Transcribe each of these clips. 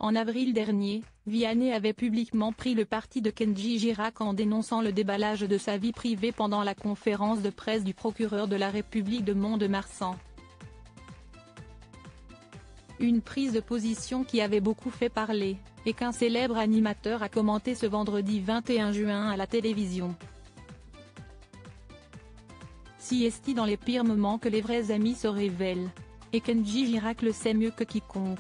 En avril dernier, Vianney avait publiquement pris le parti de Kenji Girac en dénonçant le déballage de sa vie privée pendant la conférence de presse du procureur de la République de Mont-de-Marsan. Une prise de position qui avait beaucoup fait parler, et qu'un célèbre animateur a commenté ce vendredi 21 juin à la télévision. Si est-il dans les pires moments que les vrais amis se révèlent. Et Kenji Girac le sait mieux que quiconque.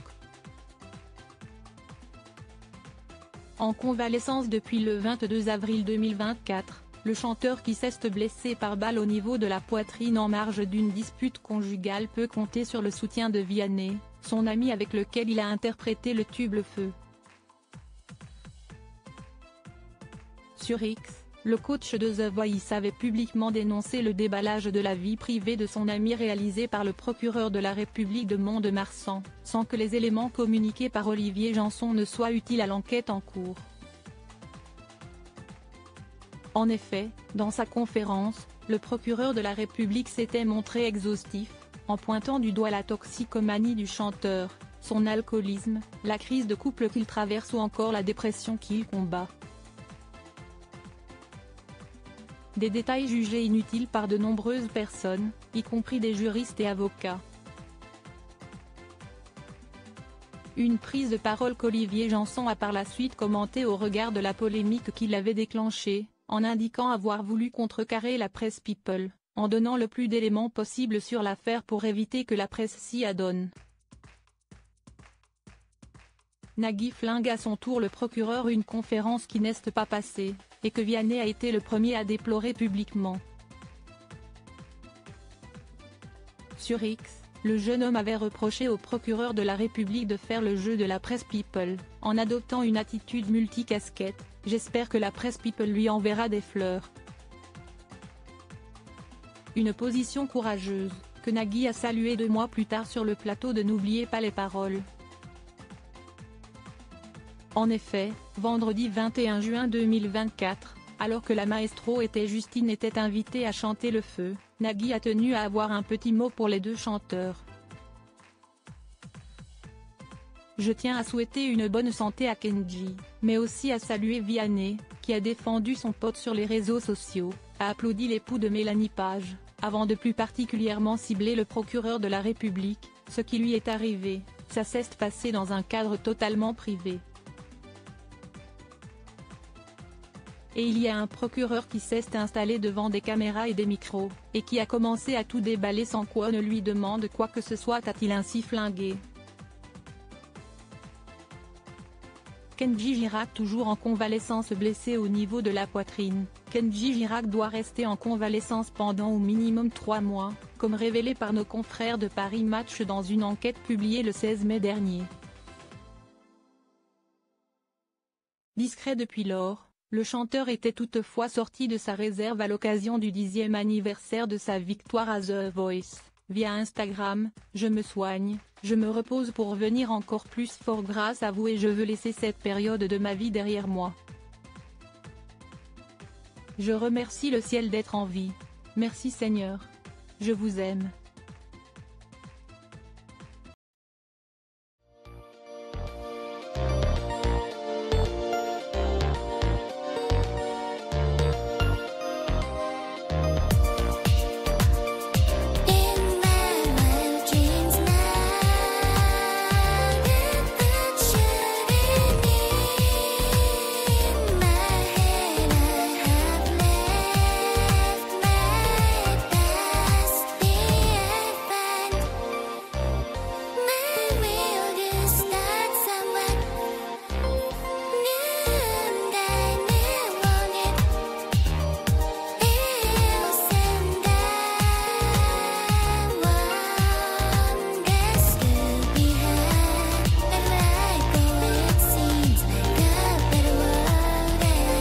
En convalescence depuis le 22 avril 2024, le chanteur qui s'est blessé par balle au niveau de la poitrine en marge d'une dispute conjugale peut compter sur le soutien de Vianney, son ami avec lequel il a interprété le tube Le Feu. Sur X, le coach de The Voice avait publiquement dénoncé le déballage de la vie privée de son ami réalisé par le procureur de la République de Mont-de-Marsan, sans que les éléments communiqués par Olivier Janson ne soient utiles à l'enquête en cours. En effet, dans sa conférence, le procureur de la République s'était montré exhaustif, en pointant du doigt la toxicomanie du chanteur, son alcoolisme, la crise de couple qu'il traverse ou encore la dépression qu'il combat. Des détails jugés inutiles par de nombreuses personnes, y compris des juristes et avocats. Une prise de parole qu'Olivier Janson a par la suite commentée au regard de la polémique qu'il avait déclenchée, en indiquant avoir voulu contrecarrer la presse People, en donnant le plus d'éléments possible sur l'affaire pour éviter que la presse s'y adonne. Nagui flingue à son tour le procureur, une conférence qui n'est pas passée, et que Vianney a été le premier à déplorer publiquement. Sur X, le jeune homme avait reproché au procureur de la République de faire le jeu de la presse People, en adoptant une attitude multicasquette. J'espère que la presse People lui enverra des fleurs. Une position courageuse, que Nagui a saluée 2 mois plus tard sur le plateau de N'oubliez pas les paroles. En effet, vendredi 21 juin 2024, alors que la maestro Justine était invitée à chanter Le Feu, Nagui a tenu à avoir un petit mot pour les deux chanteurs. Je tiens à souhaiter une bonne santé à Kenji, mais aussi à saluer Vianney, qui a défendu son pote sur les réseaux sociaux, a applaudi l'époux de Mélanie Page, avant de plus particulièrement cibler le procureur de la République. Ce qui lui est arrivé, ça s'est passé dans un cadre totalement privé. Et il y a un procureur qui s'est installé devant des caméras et des micros, et qui a commencé à tout déballer sans qu'on ne lui demande quoi que ce soit, a-t-il ainsi flingué. Kenji Girac toujours en convalescence, blessé au niveau de la poitrine. Kenji Girac doit rester en convalescence pendant au minimum 3 mois, comme révélé par nos confrères de Paris Match dans une enquête publiée le 16 mai dernier. Discret depuis lors, le chanteur était toutefois sorti de sa réserve à l'occasion du 10e anniversaire de sa victoire à The Voice, via Instagram: « Je me soigne, je me repose pour venir encore plus fort grâce à vous et je veux laisser cette période de ma vie derrière moi. Je remercie le ciel d'être en vie. Merci Seigneur. Je vous aime. »